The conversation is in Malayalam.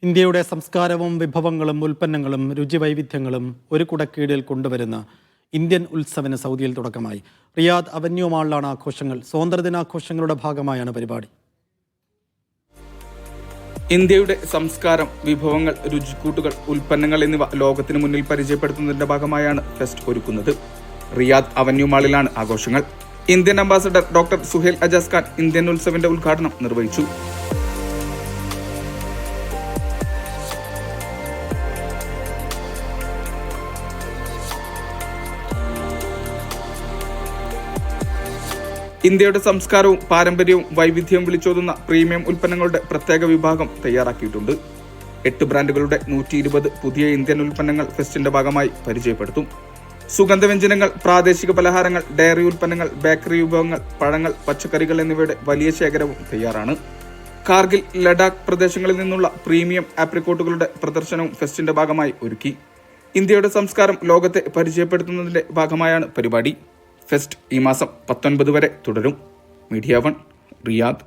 ഇന്ത്യയുടെ സംസ്കാരവും വിഭവങ്ങളും ഉൽപ്പന്നങ്ങളും രുചിവൈവിധ്യങ്ങളും ഒരു കുടക്കീഴിൽ കൊണ്ടുവരുന്ന ഇന്ത്യൻ ഉത്സവന് സൗദിയിൽ തുടക്കമായി. റിയാദ് അവന്യൂ മാളിലാണ് ആഘോഷങ്ങൾ. സ്വാതന്ത്ര്യദിനാഘോഷങ്ങളുടെ ഭാഗമായാണ് പരിപാടി. ഇന്ത്യയുടെ സംസ്കാരം, വിഭവങ്ങൾ, രുചിക്കൂട്ടുകൾ, ഉൽപ്പന്നങ്ങൾ എന്നിവ ലോകത്തിന് മുന്നിൽ പരിചയപ്പെടുത്തുന്നതിന്റെ ഭാഗമായാണ് ഫെസ്റ്റ് ഒരുക്കുന്നത്. റിയാദ് അവന്യൂ മാളിലാണ് ആഘോഷങ്ങൾ. Indian ambassador doctor Suhel Ajaz Khan Indian ഉത്സവിന്റെ ഉദ്ഘാടനം നിർവഹിച്ചു. ഇന്ത്യയുടെ സംസ്കാരവും പാരമ്പര്യവും വൈവിധ്യവും വിളിച്ചോതുന്ന പ്രീമിയം ഉൽപ്പന്നങ്ങളുടെ പ്രത്യേക വിഭാഗം തയ്യാറാക്കിയിട്ടുണ്ട്. 8 ബ്രാൻഡുകളുടെ 120 പുതിയ ഇന്ത്യൻ ഉൽപ്പന്നങ്ങൾ ഫെസ്റ്റിന്റെ ഭാഗമായി പരിചയപ്പെടുത്തും. സുഗന്ധവ്യഞ്ജനങ്ങൾ, പ്രാദേശിക പലഹാരങ്ങൾ, ഡയറി ഉൽപ്പന്നങ്ങൾ, ബേക്കറി വിഭവങ്ങൾ, പഴങ്ങൾ, പച്ചക്കറികൾ എന്നിവയുടെ വലിയ ശേഖരവും തയ്യാറാണ്. കാർഗിൽ, ലഡാക്ക് പ്രദേശങ്ങളിൽ നിന്നുള്ള പ്രീമിയം ആപ്രിക്കോട്ടുകളുടെ പ്രദർശനവും ഫെസ്റ്റിന്റെ ഭാഗമായി ഒരുക്കി. ഇന്ത്യയുടെ സംസ്കാരം ലോകത്തെ പരിചയപ്പെടുത്തുന്നതിന്റെ ഭാഗമായാണ് പരിപാടി. ഫെസ്റ്റ് ഈ മാസം 19 വരെ തുടരും. Media 1, Riyadh.